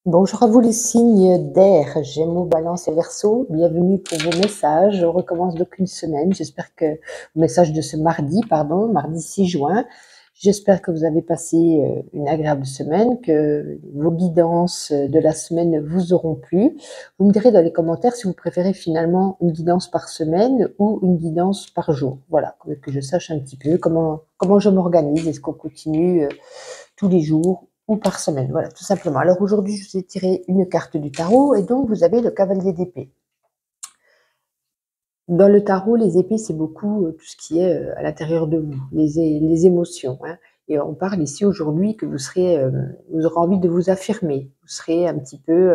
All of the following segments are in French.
Bonjour à vous les signes d'air, Gémeaux, Balance et Verseau. Bienvenue pour vos messages. Je recommence d'aucune semaine. J'espère que message de ce mardi, mardi 6 juin. J'espère que vous avez passé une agréable semaine, que vos guidances de la semaine vous auront plu. Vous me direz dans les commentaires si vous préférez finalement une guidance par semaine ou une guidance par jour. Voilà, que je sache un petit peu comment je m'organise. Est-ce qu'on continue tous les jours ou par semaine, voilà, tout simplement. Alors aujourd'hui, je vous ai tiré une carte du tarot et donc vous avez le cavalier d'épée. Dans le tarot, les épées, c'est beaucoup tout ce qui est à l'intérieur de vous, les émotions. Hein. Et on parle ici aujourd'hui que vous aurez envie de vous affirmer. Vous serez un petit peu,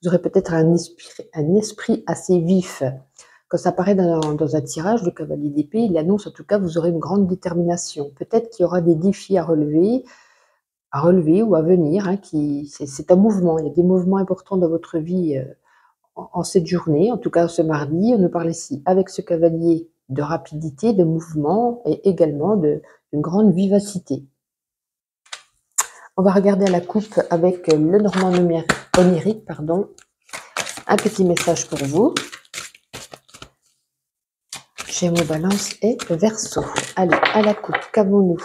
vous aurez peut-être un esprit assez vif. Quand ça apparaît dans un tirage, le cavalier d'épée, il annonce en tout cas vous aurez une grande détermination. Peut-être qu'il y aura des défis à relever ou à venir, hein, c'est un mouvement. Il y a des mouvements importants dans votre vie en cette journée, en tout cas ce mardi. On nous parle ici avec ce cavalier de rapidité, de mouvement et également d'une grande vivacité. On va regarder à la coupe avec le Normand onirique, un petit message pour vous. Gémeaux, Balance et Verseau. Allez, à la coupe, qu'avons-nous?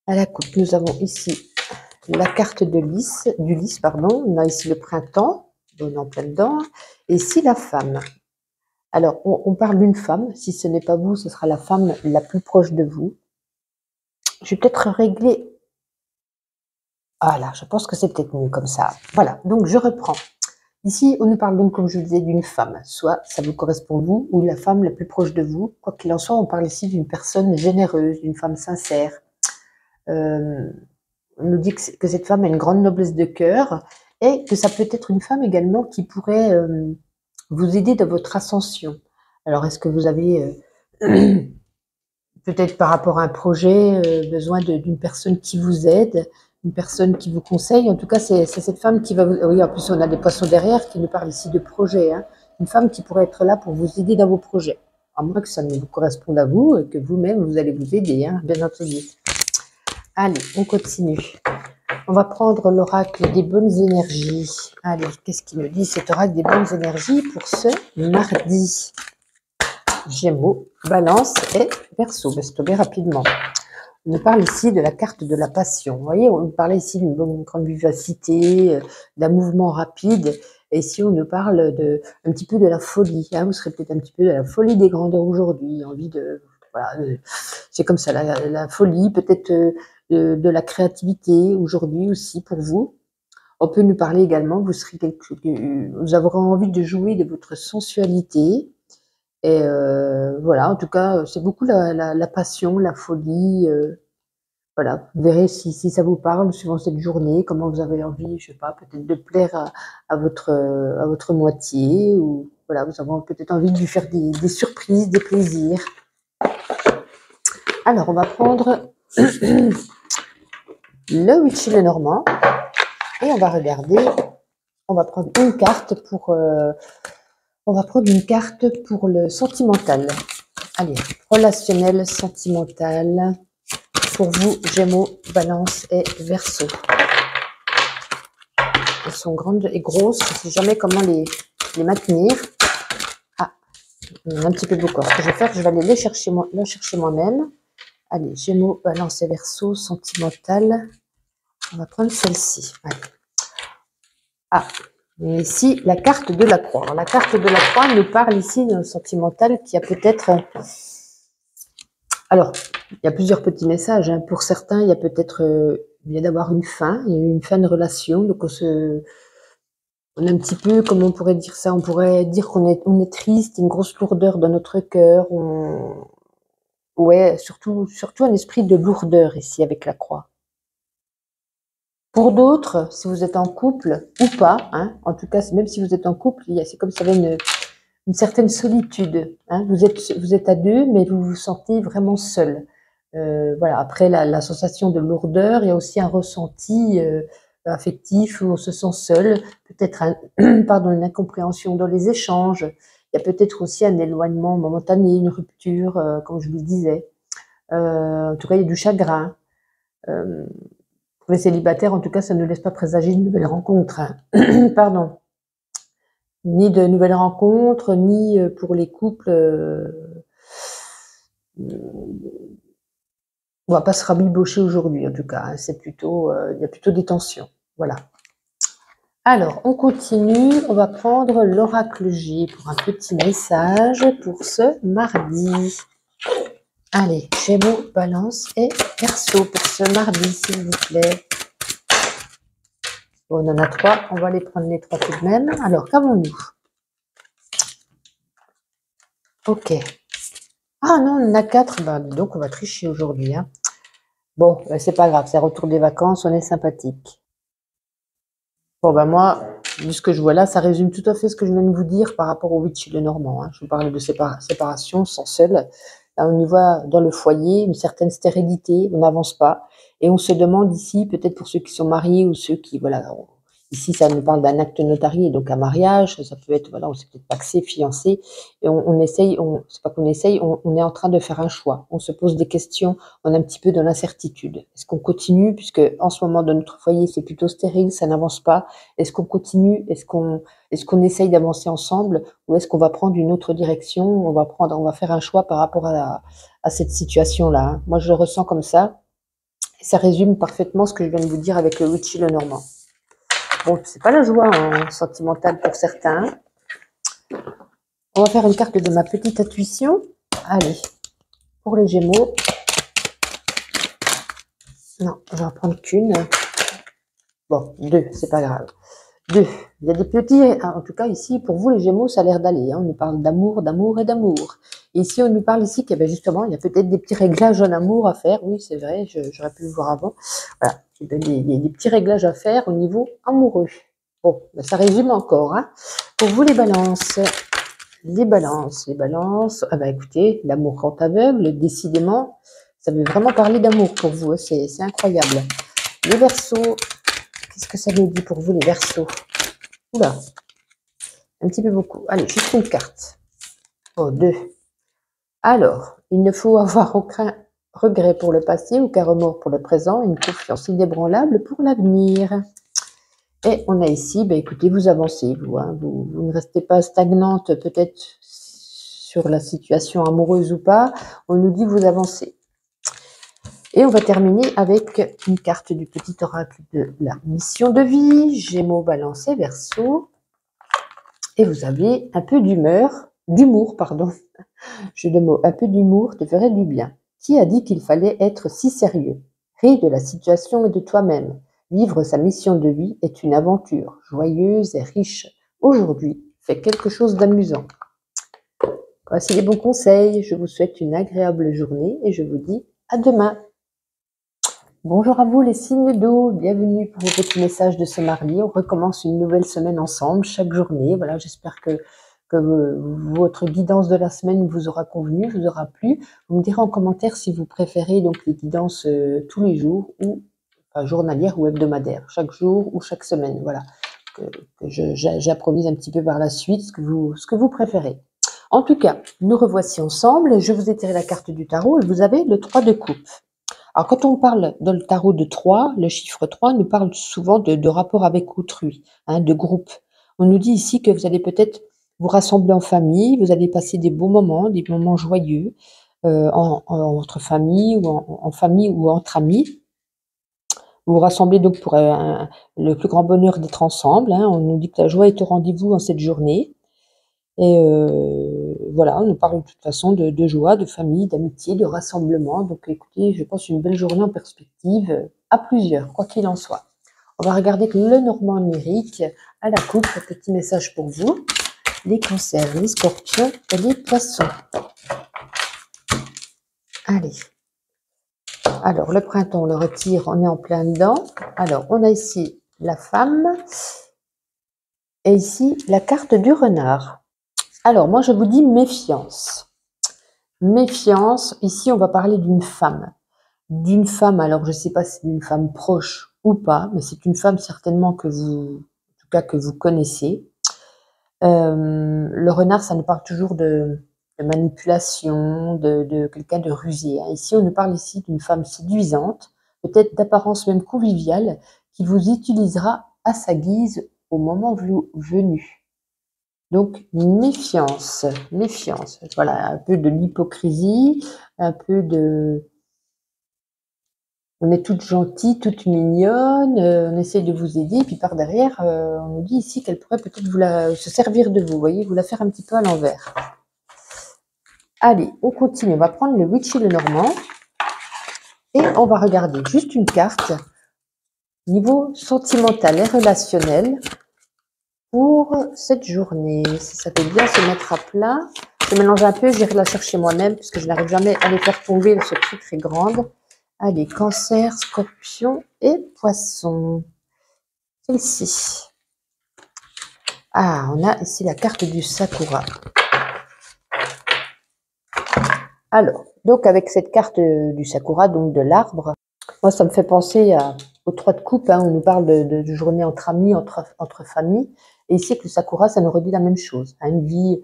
À la coupe, nous avons ici la carte du lys, on a ici le printemps, on est en plein dedans, et ici la femme. Alors, on parle d'une femme, si ce n'est pas vous, ce sera la femme la plus proche de vous. Je vais peut-être régler, voilà, je pense que c'est peut-être mieux comme ça. Voilà, donc je reprends. Ici, on nous parle donc, comme je vous disais, d'une femme, soit ça vous correspond vous, ou la femme la plus proche de vous. Quoi qu'il en soit, on parle ici d'une personne généreuse, d'une femme sincère. On nous dit que cette femme a une grande noblesse de cœur et que ça peut être une femme également qui pourrait vous aider dans votre ascension. Alors, est-ce que vous avez peut-être par rapport à un projet besoin d'une personne qui vous aide, une personne qui vous conseille? En tout cas, c'est cette femme qui va vous... Oui, en plus, on a des poissons derrière qui nous parlent ici de projet. Hein. Une femme qui pourrait être là pour vous aider dans vos projets. À moins que ça ne vous corresponde à vous et que vous-même, vous allez vous aider, hein, bien entendu. Allez, on continue. On va prendre l'oracle des bonnes énergies. Allez, qu'est-ce qu'il me dit cet oracle des bonnes énergies pour ce mardi? Gémeaux, Balance et Verseau. Je vais stopper rapidement. On nous parle ici de la carte de la passion. Vous voyez, on nous parle ici d'une grande vivacité, d'un mouvement rapide. Et ici, on nous parle un petit peu de la folie. Hein. Vous serez peut-être un petit peu de la folie des grandeurs aujourd'hui. Envie de... Voilà, c'est comme ça, la folie, peut-être de la créativité aujourd'hui aussi pour vous. On peut nous parler également, vous aurez envie de jouer de votre sensualité. Et voilà, en tout cas, c'est beaucoup la passion, la folie. Voilà, vous verrez si ça vous parle suivant cette journée, comment vous avez envie, je sais pas, peut-être de plaire à votre moitié, ou voilà, vous avez peut-être envie de lui faire des surprises, des plaisirs. Alors, on va prendre le Witchy le Normand et on va regarder. On va prendre une carte pour le sentimental. Allez, relationnel, sentimental. Pour vous, Gémeaux, Balance et Verseau. Elles sont grandes et grosses, je ne sais jamais comment les maintenir. Ah, un petit peu beaucoup. Ce que je vais faire, je vais aller les chercher moi-même. Allez, Gémeaux, Balance et Verseau, sentimental. On va prendre celle-ci. Ah, et ici, la carte de la croix. Alors, la carte de la croix nous parle ici d'un sentimental qui a peut-être... Alors, il y a plusieurs petits messages. Hein. Pour certains, il y a peut-être... il vient d'avoir une fin, il y a une fin de relation, donc on est un petit peu, comment on pourrait dire ça, on pourrait dire qu'on est triste, une grosse lourdeur dans notre cœur, ouais, surtout un esprit de lourdeur ici avec la croix. Pour d'autres, si vous êtes en couple ou pas, hein, en tout cas, même si vous êtes en couple, c'est comme ça, une certaine solitude. Hein, vous êtes à deux, mais vous vous sentez vraiment seul. Voilà. Après la sensation de lourdeur, il y a aussi un ressenti affectif où on se sent seul, peut-être une incompréhension dans les échanges. Il y a peut-être aussi un éloignement momentané, une rupture, comme je vous le disais. En tout cas, il y a du chagrin. Pour les célibataires, en tout cas, ça ne laisse pas présager de nouvelles rencontres, hein. Pardon. Ni de nouvelles rencontres, ni pour les couples. On va pas se rabibocher aujourd'hui, en tout cas, hein. C'est plutôt, il y a plutôt des tensions. Voilà. Alors, on continue. On va prendre l'oracle G pour un petit message pour ce mardi. Allez, Gémeaux, Balance et Verseau pour ce mardi, s'il vous plaît. Bon, on en a 3. On va les prendre les 3 tout de même. Alors, qu'avons-nous? Ok. Ah non, on en a 4. Bah, donc, on va tricher aujourd'hui, hein. Bon, c'est pas grave. C'est retour des vacances. On est sympathique. Bon, bah moi, vu ce que je vois là, ça résume tout à fait ce que je viens de vous dire par rapport au Witch Lenormand, hein. Je vous parlais de séparation sans seul. Là, on y voit dans le foyer une certaine stérilité, on n'avance pas. Et on se demande ici, peut-être pour ceux qui sont mariés ou ceux qui, voilà, ici ça nous parle d'un acte notarié, donc un mariage, ça peut être, voilà, on s'est peut-être paxé, fiancé, et on essaye, c'est pas qu'on essaye, on est en train de faire un choix. On se pose des questions, on est un petit peu dans l'incertitude. Est-ce qu'on continue, puisque en ce moment dans notre foyer c'est plutôt stérile, ça n'avance pas. Est-ce qu'on continue? Est-ce qu'on essaye d'avancer ensemble? Ou est-ce qu'on va prendre une autre direction? On va faire un choix par rapport à cette situation-là, hein. Moi, je le ressens comme ça. Et ça résume parfaitement ce que je viens de vous dire avec le Witchy Lenormand. Bon, c'est pas la joie, hein, sentimentale pour certains. On va faire une carte de ma petite intuition. Allez, pour les Gémeaux. Non, je vais en prendre qu'une. Bon, 2, c'est pas grave. 2. Il y a des petits, en tout cas ici, pour vous les Gémeaux, ça a l'air d'aller, hein. On nous parle d'amour, d'amour et d'amour. Et ici, on nous parle ici qu'il y a justement, il y a peut-être des petits réglages en amour à faire. Oui, c'est vrai, j'aurais pu le voir avant. Voilà, il y a des petits réglages à faire au niveau amoureux. Bon, ben ça résume encore, hein. Pour vous les balances, ah ben écoutez, l'amour rend aveugle, décidément, ça veut vraiment parler d'amour pour vous, hein. C'est incroyable. Les Verseaux, qu'est-ce que ça nous dit pour vous les Verseaux? Oula, un petit peu beaucoup. Allez, juste une carte. Oh, 2. Alors, il ne faut avoir aucun regret pour le passé, aucun remords pour le présent, une confiance inébranlable pour l'avenir. Et on a ici, ben écoutez, vous avancez, vous, hein, vous ne restez pas stagnante peut-être sur la situation amoureuse ou pas. On nous dit vous avancez. Et on va terminer avec une carte du petit oracle de la mission de vie, Gémeaux, Balance et Verseau. Et vous avez un peu d'humour, pardon. Jeu de mots, un peu d'humour te ferait du bien. Qui a dit qu'il fallait être si sérieux? Ris de la situation et de toi-même. Vivre sa mission de vie est une aventure joyeuse et riche. Aujourd'hui, fais quelque chose d'amusant. Voici les bons conseils. Je vous souhaite une agréable journée et je vous dis à demain. Bonjour à vous les signes d'eau, bienvenue pour vos petits messages de ce mardi. On recommence une nouvelle semaine ensemble, chaque journée. Voilà, j'espère que votre guidance de la semaine vous aura convenu, vous aura plu. Vous me direz en commentaire si vous préférez donc les guidances tous les jours ou enfin, journalières ou hebdomadaires, chaque jour ou chaque semaine. Voilà, que j'improvise un petit peu par la suite ce que vous préférez. En tout cas, nous revoici ensemble. Je vous ai tiré la carte du tarot et vous avez le 3 de coupe. Alors, quand on parle dans le tarot de 3, le chiffre 3 nous parle souvent de rapport avec autrui, hein, de groupe. On nous dit ici que vous allez peut-être vous rassembler en famille, vous allez passer des des moments joyeux entre famille ou en famille ou entre amis. Vous vous rassemblez donc pour le plus grand bonheur d'être ensemble, hein. On nous dit que la joie est au rendez-vous en cette journée. Et voilà, on nous parle de toute façon de joie, de famille, d'amitié, de rassemblement. Donc écoutez, je pense une belle journée en perspective à plusieurs, quoi qu'il en soit. On va regarder que le Normand numérique à la coupe, un petit message pour vous. Les cancers, les scorpions et les poissons. Allez. Alors, le printemps, on le retire, on est en plein dedans. Alors, on a ici la femme et ici la carte du renard. Alors, moi, je vous dis méfiance. Méfiance, ici, on va parler d'une femme. D'une femme, alors je ne sais pas si c'est une femme proche ou pas, mais c'est une femme certainement que vous, en tout cas que vous connaissez. Le renard, ça nous parle toujours de manipulation, de quelqu'un de rusé, hein. Ici, on nous parle ici d'une femme séduisante, peut-être d'apparence même conviviale, qui vous utilisera à sa guise au moment venu. Donc, méfiance, méfiance. Voilà, un peu de l'hypocrisie, un peu de... On est toutes gentilles, toutes mignonnes, on essaie de vous aider, puis par derrière, on nous dit ici qu'elle pourrait peut-être se servir de vous, voyez, vous la faire un petit peu à l'envers. Allez, on continue, on va prendre le Witch et le Normand, et on va regarder juste une carte, niveau sentimental et relationnel, pour cette journée. Si ça peut bien se mettre à plat, je mélange un peu, j'irai la chercher moi-même, puisque je n'arrive jamais à les faire tomber, elles sont très très grandes. Allez, Cancer, Scorpion et Poisson. Celle-ci. Ah, on a ici la carte du Sakura. Alors, donc avec cette carte du Sakura, donc de l'arbre, moi ça me fait penser aux 3 de coupe, hein, on nous parle de journée entre amis, entre familles. Et ici, avec le Sakura, ça nous redit la même chose. Hein, une vie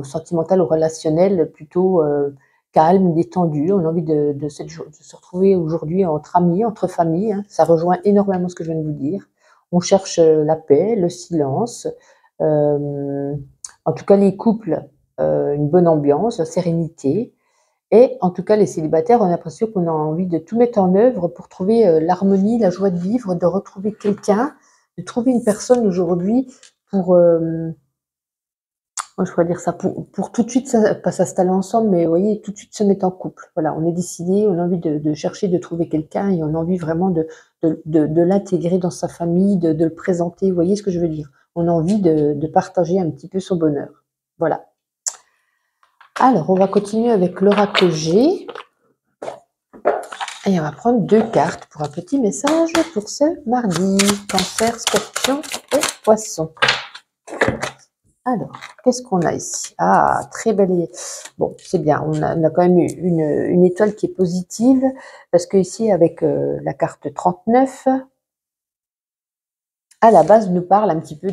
sentimentale ou relationnelle plutôt calme, détendue. On a envie de se retrouver aujourd'hui entre amis, entre familles. Hein. Ça rejoint énormément ce que je viens de vous dire. On cherche la paix, le silence. En tout cas, les couples, une bonne ambiance, la sérénité. Et en tout cas, les célibataires, on a l'impression qu'on a envie de tout mettre en œuvre pour trouver l'harmonie, la joie de vivre, de retrouver quelqu'un, de trouver une personne aujourd'hui pour, je pourrais dire ça, pour tout de suite, pas s'installer ensemble, mais vous voyez, tout de suite se mettre en couple. Voilà, on est décidé, on a envie de chercher, de trouver quelqu'un et on a envie vraiment de l'intégrer dans sa famille, de le présenter. Vous voyez ce que je veux dire? On a envie de partager un petit peu son bonheur. Voilà. Alors, on va continuer avec l'oracle G. Et on va prendre 2 cartes pour un petit message pour ce mardi. Cancer, Scorpion et Poisson. Alors, qu'est-ce qu'on a ici? Ah, très belle. Bon, c'est bien. On a quand même eu une étoile qui est positive. Parce que ici, avec la carte 39, à la base, nous parle un petit peu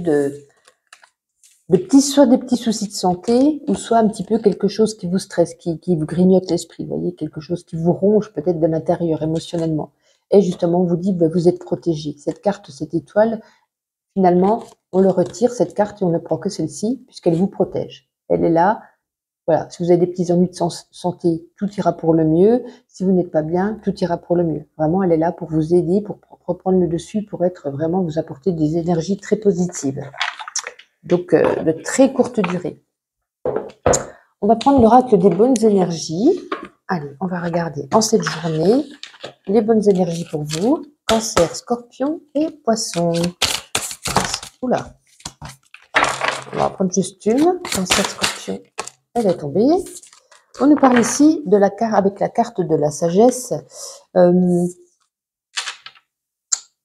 soit des petits soucis de santé, ou soit un petit peu quelque chose qui vous stresse, qui vous grignote l'esprit. Vous voyez, quelque chose qui vous ronge peut-être de l'intérieur émotionnellement. Et justement, on vous dit, ben, vous êtes protégé. Cette carte, cette étoile, finalement, on le retire, cette carte, et on ne prend que celle-ci, puisqu'elle vous protège. Elle est là. Voilà, si vous avez des petits ennuis de santé, tout ira pour le mieux. Si vous n'êtes pas bien, tout ira pour le mieux. Vraiment, elle est là pour vous aider, pour reprendre le dessus, pour être vraiment, vous apporter des énergies très positives. Donc, de très courte durée. On va prendre l'oracle des bonnes énergies. Allez, on va regarder en cette journée les bonnes énergies pour vous. Cancer, Scorpion et Poisson. Oula. On va prendre juste une. Cancer, Scorpion. Elle est tombée. On nous parle ici de la carte avec la carte de la sagesse.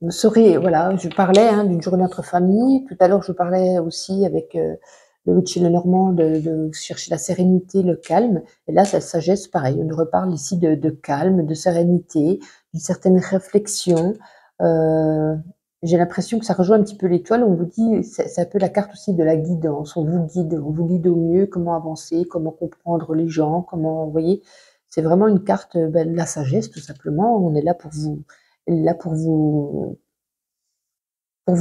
Vous saurez, voilà, je parlais d'une journée entre familles. Tout à l'heure, je parlais aussi avec le Witch et le Normand de chercher la sérénité, le calme. Et là, la sagesse, pareil. On nous reparle ici de calme, de sérénité, d'une certaine réflexion. J'ai l'impression que ça rejoint un petit peu l'étoile. On vous dit, c'est un peu la carte aussi de la guidance. On vous guide au mieux comment avancer, comment comprendre les gens, comment, vous voyez. C'est vraiment une carte de la sagesse, tout simplement. On est là pour vous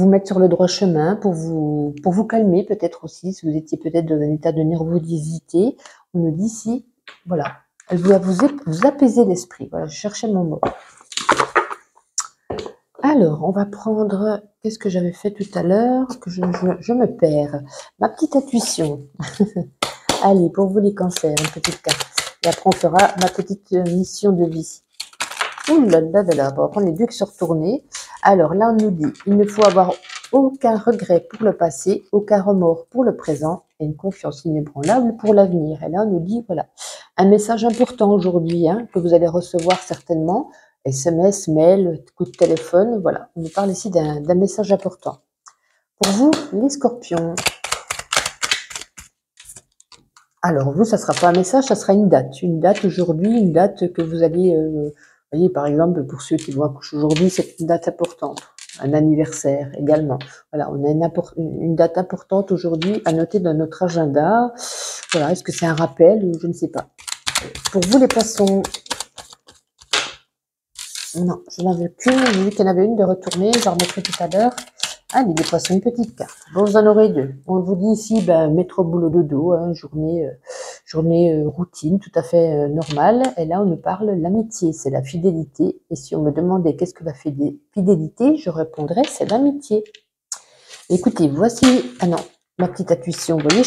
mettre sur le droit chemin, pour vous calmer peut-être aussi, si vous étiez peut-être dans un état de nervosité. On nous dit ici, voilà, elle va vous apaiser l'esprit. Voilà, je cherchais mon mot. Alors, on va prendre, qu'est-ce que j'avais fait tout à l'heure, que je me perds. Ma petite intuition. Allez, pour vous les cancers, une petite carte. Et après, on fera ma petite mission de vie. Ouh là là là là, on va prendre les 2 qui sont retournés. Alors là, on nous dit, il ne faut avoir aucun regret pour le passé, aucun remords pour le présent et une confiance inébranlable pour l'avenir. Et là, on nous dit, voilà, un message important aujourd'hui que vous allez recevoir certainement, SMS, mail, coup de téléphone, voilà. On nous parle ici d'un message important. Pour vous, les scorpions. Alors vous, ça ne sera pas un message, ça sera une date. Une date aujourd'hui, une date que vous allez... vous voyez, par exemple, pour ceux qui vont accoucher aujourd'hui, c'est une date importante. Un anniversaire également. Voilà, on a une date importante aujourd'hui à noter dans notre agenda. Voilà, est-ce que c'est un rappel ou je ne sais pas. Pour vous les poissons, Non, je n'en veux qu'une. J'ai vu qu'il y en avait une de retournée. J'en remettrai tout à l'heure. Allez, des poissons, une petite carte. Bon, vous en aurez deux. On vous dit ici, ben, métro, boulot, dodo, hein, journée routine, tout à fait normale. Et là, on nous parle l'amitié, c'est la fidélité. Et si on me demandait qu'est-ce que la fidélité, je répondrais, c'est l'amitié. Écoutez, voici, ah non, ma petite intuition. Vous voyez,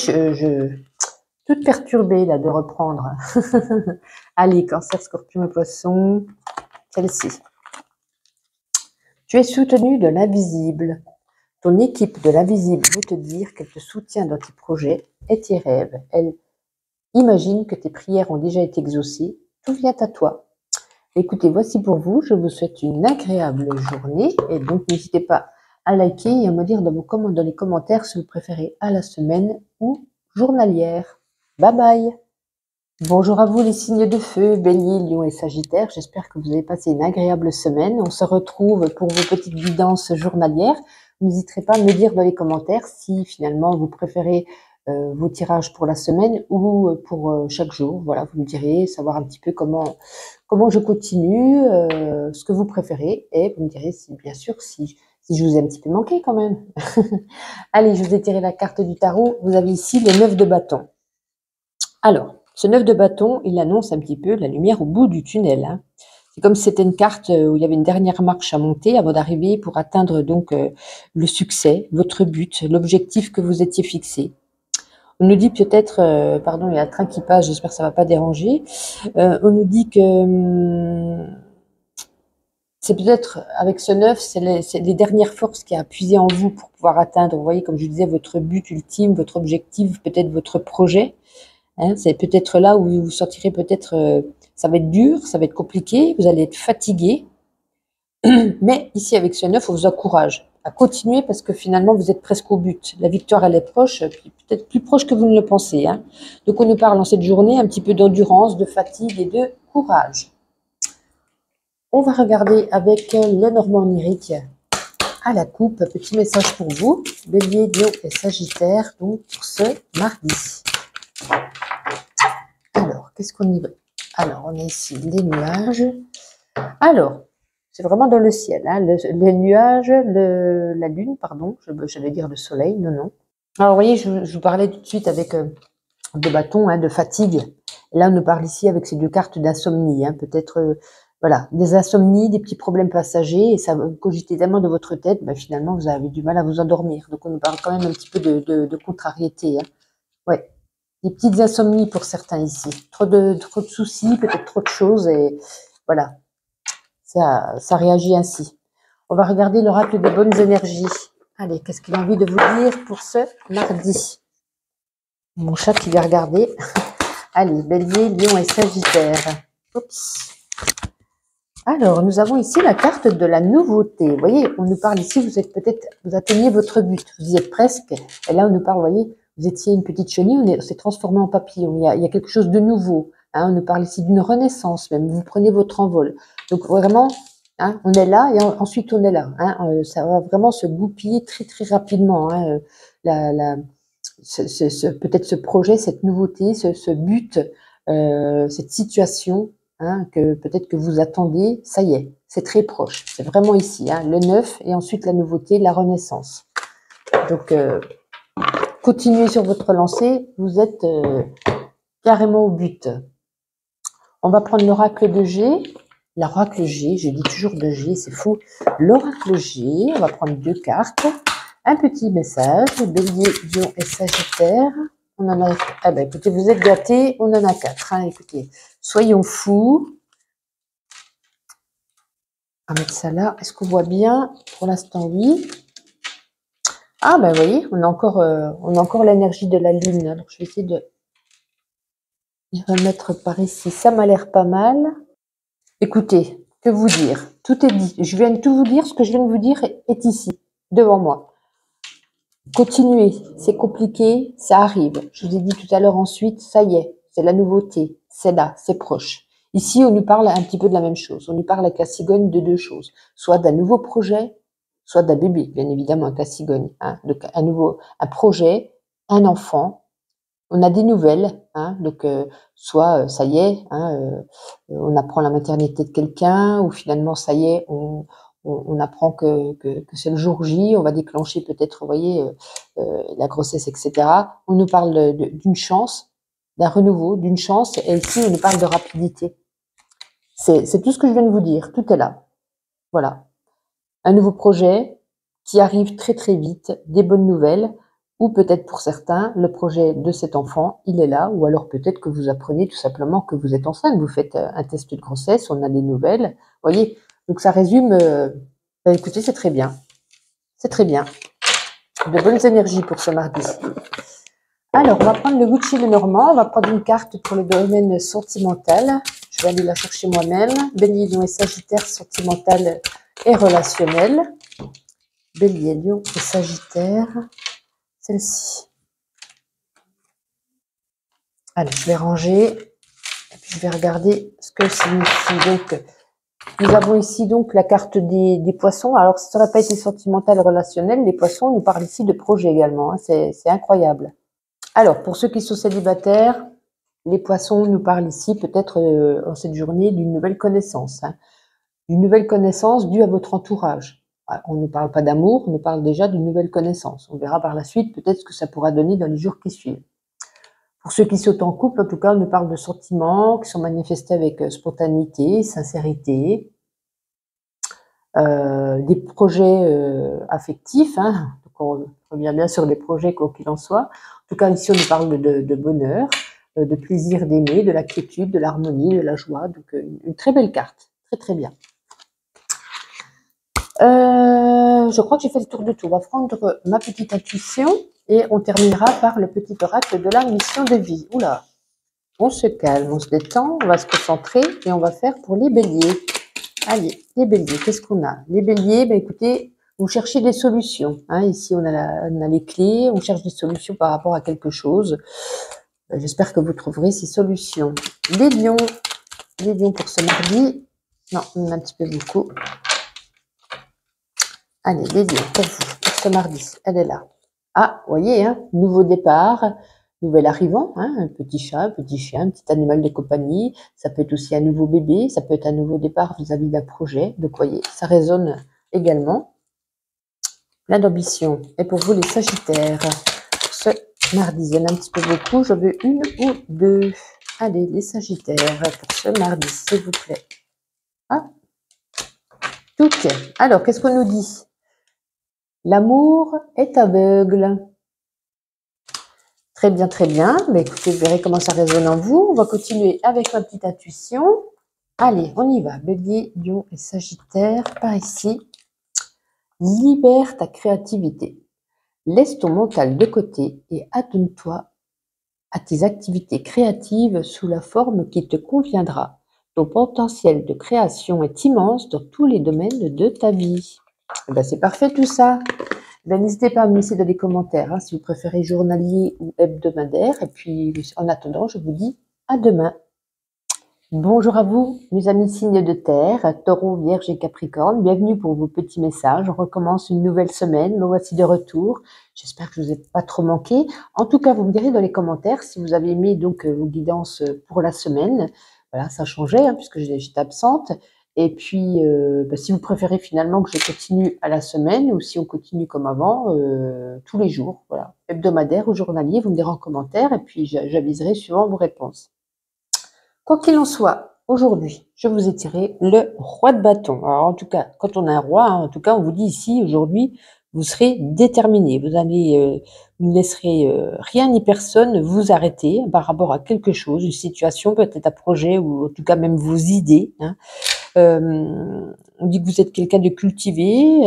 toute perturbée là de reprendre. Allez, cancer, scorpion et poisson, celle-ci. Tu es soutenu de l'invisible. Ton équipe de l'invisible veut te dire qu'elle te soutient dans tes projets et tes rêves. Elle imagine que tes prières ont déjà été exaucées. Tout vient à toi. Écoutez, voici pour vous. Je vous souhaite une agréable journée. Et donc, n'hésitez pas à liker et à me dire dans les commentaires si vous préférez à la semaine ou journalière. Bye bye. Bonjour à vous les signes de feu, Bélier, Lion et Sagittaire. J'espère que vous avez passé une agréable semaine. On se retrouve pour vos petites guidances journalières. N'hésiterez pas à me dire dans les commentaires si finalement vous préférez vos tirages pour la semaine ou pour chaque jour. Voilà, vous me direz, savoir un petit peu comment je continue, ce que vous préférez. Et vous me direz si, bien sûr, si je vous ai un petit peu manqué quand même. Allez, je vous ai tiré la carte du tarot. Vous avez ici le 9 de bâton. Alors, ce 9 de bâton, il annonce un petit peu la lumière au bout du tunnel. Hein. C'est comme si c'était une carte où il y avait une dernière marche à monter avant d'arriver pour atteindre donc le succès, votre but, l'objectif que vous étiez fixé. On nous dit peut-être, pardon, il y a un train qui passe, j'espère que ça ne va pas déranger. On nous dit que c'est peut-être avec ce 9, c'est les dernières forces qui a puisé en vous pour pouvoir atteindre, vous voyez, comme je disais, votre but ultime, votre objectif, peut-être votre projet. Hein, c'est peut-être là où vous vous sentirez peut-être, ça va être dur, ça va être compliqué, vous allez être fatigué. Mais ici, avec ce 9, on vous encourage à continuer parce que finalement, vous êtes presque au but. La victoire, elle est proche, puis peut-être plus proche que vous ne le pensez. Hein. Donc, on nous parle en cette journée un petit peu d'endurance, de fatigue et de courage. On va regarder avec le Normand onirique à la coupe. Petit message pour vous, Bélier, Lion et Sagittaire, donc pour ce mardi. Alors, qu'est-ce qu'on y veut? Alors, on a ici les nuages. Alors, c'est vraiment dans le ciel. Hein, les nuages, la lune, pardon, j'allais dire le soleil, non. Alors, vous voyez, je vous parlais tout de suite avec des bâtons, hein, de fatigue. Et là, on nous parle ici avec ces deux cartes d'insomnie. Hein, peut-être, voilà, des insomnies, des petits problèmes passagers. Et ça vous cogitez tellement de votre tête, ben, finalement, vous avez du mal à vous endormir. Donc, on nous parle quand même un petit peu de contrariété. Hein. Ouais. Des petites insomnies pour certains ici. Trop de soucis, peut-être trop de choses. Et voilà. Ça réagit ainsi. On va regarder l'oracle des bonnes énergies. Allez, qu'est-ce qu'il a envie de vous dire pour ce mardi? Mon chat qui vient regarder. Allez, Bélier, Lion et Sagittaire. Oups. Alors, nous avons ici la carte de la nouveauté. Vous voyez, on nous parle ici, vous atteignez votre but. Vous y êtes presque. Et là, on nous parle, vous voyez, vous étiez une petite chenille, on s'est transformé en papillon. Il y a quelque chose de nouveau. Hein, on nous parle ici d'une renaissance même. Vous prenez votre envol. Donc, vraiment, hein, on est là et ensuite on est là. Hein, ça va vraiment se goupiller très, très rapidement. Hein, peut-être ce projet, cette nouveauté, ce but, cette situation, hein, que peut-être que vous attendiez, ça y est, c'est très proche. C'est vraiment ici, hein, le neuf et ensuite la nouveauté, la renaissance. Donc, continuez sur votre lancée, vous êtes carrément au but. On va prendre l'oracle de G. L'oracle G, je dis toujours de G, c'est fou. L'oracle G, on va prendre deux cartes. Un petit message, Bélier, Lion et Sagittaire. On en a, ah ben écoutez, vous êtes gâtés, on en a 4. Hein, écoutez, soyons fous. On va mettre ça là. Est-ce qu'on voit bien? Pour l'instant, oui. Ah ben vous voyez, on a encore l'énergie de la lune. Alors je vais essayer de remettre par ici. Ça m'a l'air pas mal. Écoutez, que vous dire? Tout est dit. Je viens de tout vous dire. Ce que je viens de vous dire est ici, devant moi. Continuez, c'est compliqué, ça arrive. Je vous ai dit tout à l'heure ensuite, ça y est, c'est la nouveauté, c'est là, c'est proche. Ici, on nous parle un petit peu de la même chose. On nous parle avec la cigogne de deux choses. Soit d'un nouveau projet, soit d'un bébé, bien évidemment, avec la cigogne. Hein. Donc, un projet, un enfant. On a des nouvelles, hein, donc soit ça y est, hein, on apprend la maternité de quelqu'un, ou finalement ça y est, on apprend que c'est le jour J, on va déclencher peut-être, vous voyez, la grossesse, etc. On nous parle d'une chance, d'un renouveau, d'une chance, et ici on nous parle de rapidité. C'est tout ce que je viens de vous dire, tout est là. Voilà. Un nouveau projet qui arrive très très vite, des bonnes nouvelles, ou peut-être pour certains, le projet de cet enfant, il est là, ou alors peut-être que vous apprenez tout simplement que vous êtes enceinte, vous faites un test de grossesse, on a des nouvelles, vous voyez, donc ça résume, écoutez, c'est très bien, c'est très bien, de bonnes énergies pour ce mardi. Alors, on va prendre le Gucci le Normand, on va prendre une carte pour le domaine sentimental, je vais aller la chercher moi-même, Bélier, Lion et Sagittaire, sentimental et relationnel. Bélier, Lion et Sagittaire, celle-ci. Allez, je vais ranger et puis je vais regarder ce que signifie. Donc, nous avons ici donc la carte des poissons. Alors, si ça n'aurait pas été sentimental et relationnel, les poissons nous parlent ici de projet également. Hein, c'est incroyable. Alors, pour ceux qui sont célibataires, les poissons nous parlent ici peut-être en cette journée d'une nouvelle connaissance. Hein, d'une nouvelle connaissance due à votre entourage. On ne parle pas d'amour, on nous parle déjà d'une nouvelle connaissance. On verra par la suite peut-être ce que ça pourra donner dans les jours qui suivent. Pour ceux qui sont en couple, en tout cas, on nous parle de sentiments qui sont manifestés avec spontanéité, sincérité, des projets affectifs. Hein. Donc on revient bien sur les projets, quoi qu'il en soit. En tout cas, ici, on nous parle de bonheur, de plaisir d'aimer, de la quiétude, de l'harmonie, de la joie. Donc, une très belle carte. Très, très bien. Je crois que j'ai fait le tour de tout. On va prendre ma petite intuition et on terminera par le petit oracle de la mission de vie. Oula, on se calme, on se détend, on va se concentrer et on va faire pour les béliers. Allez, les béliers, qu'est-ce qu'on a? Les béliers, ben écoutez, vous cherchez des solutions. Hein. Ici, on a les clés, on cherche des solutions par rapport à quelque chose. J'espère que vous trouverez ces solutions. Les lions pour ce mardi. Non, on a un petit peu beaucoup. Allez, les lions, pour vous, pour ce mardi, elle est là. Ah, vous voyez, hein, nouveau départ, nouvel arrivant, hein, un petit chat, un petit chien, un petit animal de compagnie. Ça peut être aussi un nouveau bébé, ça peut être un nouveau départ vis-à-vis d'un projet. Donc, vous voyez, ça résonne également. Plein d'ambition. Et pour vous, les Sagittaires, pour ce mardi, il y en a un petit peu beaucoup. Je veux une ou deux. Allez, les Sagittaires, pour ce mardi, s'il vous plaît. Ah, tout. Alors, qu'est-ce qu'on nous dit? L'amour est aveugle. Très bien, très bien. Mais écoutez, vous verrez comment ça résonne en vous. On va continuer avec ma petite intuition. Allez, on y va. Bélier, Lion et Sagittaire, par ici. Libère ta créativité. Laisse ton mental de côté et adonne-toi à tes activités créatives sous la forme qui te conviendra. Ton potentiel de création est immense dans tous les domaines de ta vie. Eh ben, c'est parfait tout ça. Ben, n'hésitez pas à me laisser dans les commentaires hein, si vous préférez journalier ou hebdomadaire. Et puis, en attendant, je vous dis à demain. Bonjour à vous, mes amis signes de terre, taureau, vierge et capricorne. Bienvenue pour vos petits messages. On recommence une nouvelle semaine. Me voici de retour. J'espère que je ne vous ai pas trop manqué. En tout cas, vous me direz dans les commentaires si vous avez aimé donc vos guidances pour la semaine. Voilà, ça changeait hein, puisque j'étais absente. Et puis, si vous préférez finalement que je continue à la semaine ou si on continue comme avant, tous les jours, voilà, hebdomadaire ou journalier, vous me direz en commentaire et puis j'aviserai suivant vos réponses. Quoi qu'il en soit, aujourd'hui, je vous ai tiré le roi de bâton. Alors en tout cas, quand on a un roi, hein, en tout cas, on vous dit ici, aujourd'hui, vous serez déterminé. Vous ne laisserez rien ni personne vous arrêter par rapport à quelque chose, une situation, peut-être un projet ou en tout cas même vos idées. Hein. On dit que vous êtes quelqu'un de cultivé,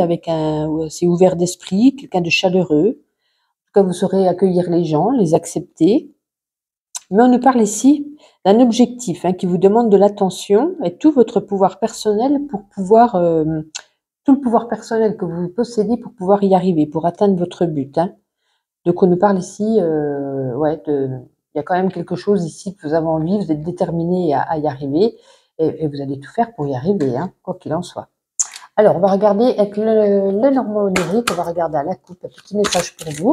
assez ouvert d'esprit, quelqu'un de chaleureux. En tout cas, vous saurez accueillir les gens, les accepter. Mais on nous parle ici d'un objectif hein, qui vous demande de l'attention et tout votre pouvoir personnel pour pouvoir, tout le pouvoir personnel que vous possédez pour pouvoir y arriver, pour atteindre votre but. Hein. Donc on nous parle ici, il y a quand même quelque chose ici que vous avez envie, vous êtes déterminé à y arriver et vous allez tout faire pour y arriver, hein, quoi qu'il en soit. Alors on va regarder avec le Normand onirique, on va regarder à la coupe un petit message pour vous.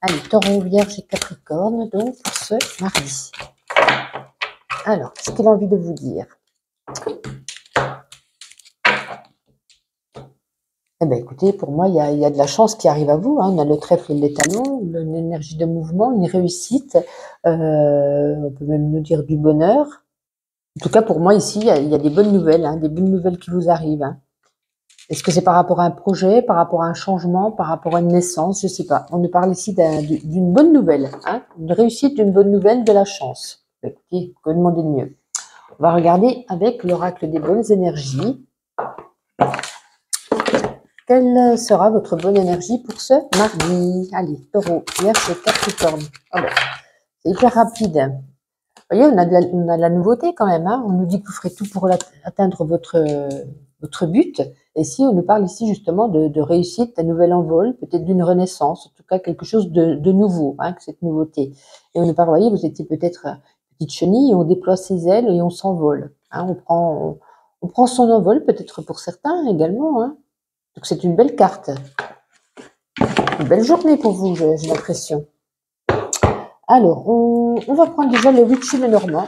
Allez, taureau, vierge et capricorne, donc pour ce mardi. Alors, qu'est-ce qu'il a envie de vous dire? Eh bien, écoutez, pour moi, il y a de la chance qui arrive à vous. Hein. On a le trèfle et les talons, une énergie de mouvement, une réussite. On peut même nous dire du bonheur. En tout cas, pour moi, ici, il y a des bonnes nouvelles, hein, des bonnes nouvelles qui vous arrivent. Hein. Est-ce que c'est par rapport à un projet, par rapport à un changement, par rapport à une naissance? Je ne sais pas. On nous parle ici d'une bonne nouvelle, hein, une réussite d'une bonne nouvelle, de la chance. Écoutez, que demander de mieux? On va regarder avec l'oracle des bonnes énergies. Quelle sera votre bonne énergie pour ce mardi? Allez, Taureau, Vierge et Capricorne. Oh ben, c'est hyper rapide. Vous voyez, on a de la nouveauté quand même. Hein. On nous dit que vous ferez tout pour atteindre votre but. Et si on nous parle ici justement de réussite, d'un nouvel envol, peut-être d'une renaissance, en tout cas quelque chose de nouveau, hein, cette nouveauté. Et on nous parle, vous voyez, vous étiez peut-être petite chenille, on déploie ses ailes et on s'envole. Hein. On prend son envol, peut-être pour certains également. Hein. Donc c'est une belle carte. Une belle journée pour vous, j'ai l'impression. Alors, on va prendre déjà le Witchy Lenormand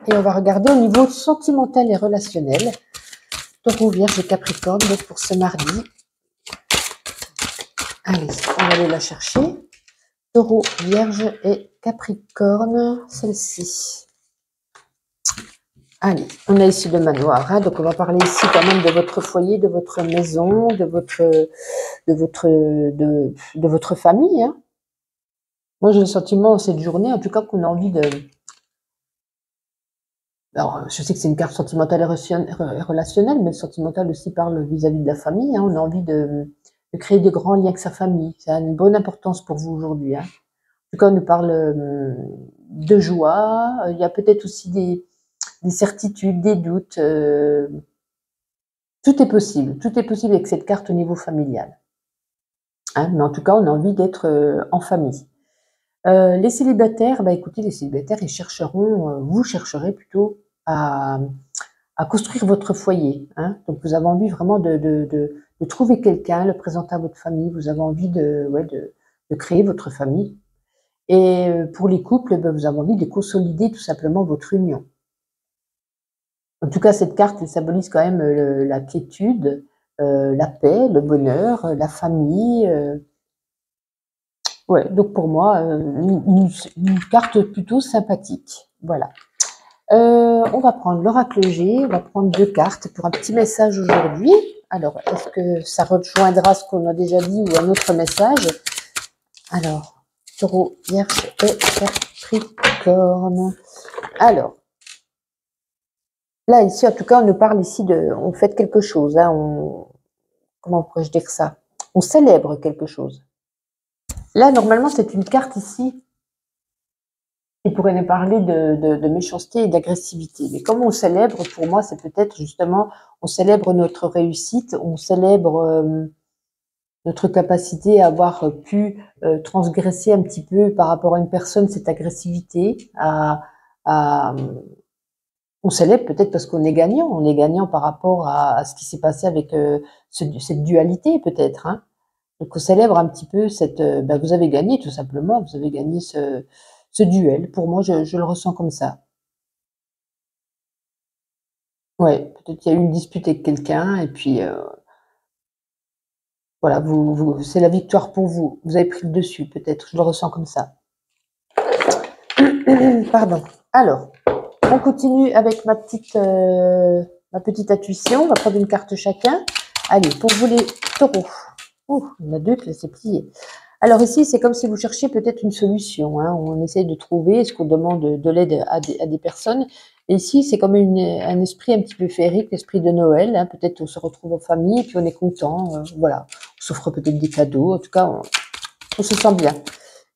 et on va regarder au niveau sentimental et relationnel. Taureau, Vierge et Capricorne, donc pour ce mardi. Allez, on va aller la chercher. Taureau, Vierge et Capricorne, celle-ci. Allez, on a ici le manoir, hein, donc on va parler ici quand même de votre foyer, de votre maison, de votre famille. Hein. Moi, j'ai le sentiment cette journée, en tout cas, qu'on a envie de... Alors, je sais que c'est une carte sentimentale et relationnelle, mais sentimentale aussi parle vis-à-vis de la famille. Hein. On a envie de créer de grands liens avec sa famille. Ça a une bonne importance pour vous aujourd'hui. Hein. En tout cas, on nous parle de joie. Il y a peut-être aussi des certitudes, des doutes. Tout est possible. Tout est possible avec cette carte au niveau familial. Hein. Mais en tout cas, on a envie d'être en famille. Les célibataires, bah écoutez, les célibataires, ils chercheront, vous chercherez plutôt à construire votre foyer. Hein. Donc vous avez envie vraiment de trouver quelqu'un, le présenter à votre famille. Vous avez envie de créer votre famille. Et pour les couples, bah, vous avez envie de consolider tout simplement votre union. En tout cas, cette carte, elle symbolise quand même la quiétude, la paix, le bonheur, la famille. Ouais, donc pour moi, une carte plutôt sympathique. Voilà. On va prendre l'oracle G, on va prendre 2 cartes pour un petit message aujourd'hui. Alors, est-ce que ça rejoindra ce qu'on a déjà dit ou un autre message? Alors, Taureau, Vierge et Capricorne. Alors, là, ici, en tout cas, on nous parle ici on fait quelque chose. Hein, comment pourrais-je dire ça? On célèbre quelque chose. Là, normalement, c'est une carte ici. Il pourrait nous parler de méchanceté et d'agressivité. Mais comme on célèbre, pour moi, c'est peut-être justement, on célèbre notre réussite, on célèbre notre capacité à avoir pu transgresser un petit peu par rapport à une personne cette agressivité. On célèbre peut-être parce qu'on est gagnant par rapport à ce qui s'est passé avec cette dualité peut-être. Hein. Donc on célèbre un petit peu vous avez gagné tout simplement, vous avez gagné ce duel. Pour moi, je le ressens comme ça. Ouais, peut-être qu'il y a eu une dispute avec quelqu'un et puis voilà, c'est la victoire pour vous. Vous avez pris le dessus, peut-être. Je le ressens comme ça. Pardon. Alors, on continue avec ma petite intuition. On va prendre une carte chacun. Allez, pour vous les taureaux. Oh, il y en a 2 qui s'est plié. Alors ici, c'est comme si vous cherchiez peut-être une solution. Hein. On essaye de trouver, est-ce qu'on demande de l'aide à des personnes. Et ici, c'est comme un esprit un petit peu féerique, l'esprit de Noël. Hein. Peut-être on se retrouve en famille et puis on est content. Voilà, on s'offre peut-être des cadeaux. En tout cas, on se sent bien.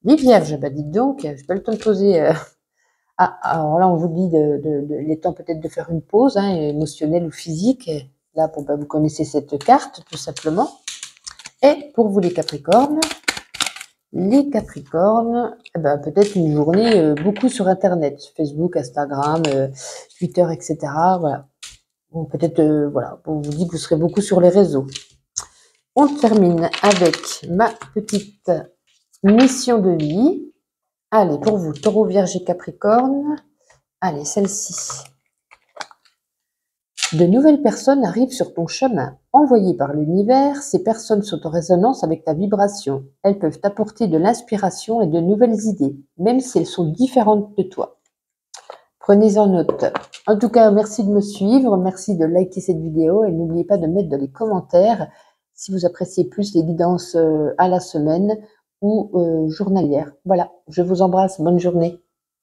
Les vierges, bah dites donc, j'ai pas le temps de poser... alors là, on vous dit il est temps peut-être de faire une pause, hein, émotionnelle ou physique. Et là, vous connaissez cette carte, tout simplement. Et pour vous, les capricornes, peut-être une journée beaucoup sur Internet, Facebook, Instagram, Twitter, etc. Voilà. Bon, peut-être, on vous dit que vous serez beaucoup sur les réseaux. On termine avec ma petite mission de vie. Allez, pour vous, Taureau, Vierge et Capricorne. Allez, celle-ci. De nouvelles personnes arrivent sur ton chemin. Envoyées par l'univers, ces personnes sont en résonance avec ta vibration. Elles peuvent t'apporter de l'inspiration et de nouvelles idées, même si elles sont différentes de toi. Prenez-en note. En tout cas, merci de me suivre, merci de liker cette vidéo et n'oubliez pas de mettre dans les commentaires si vous appréciez plus les guidances à la semaine ou journalières. Voilà, je vous embrasse, bonne journée.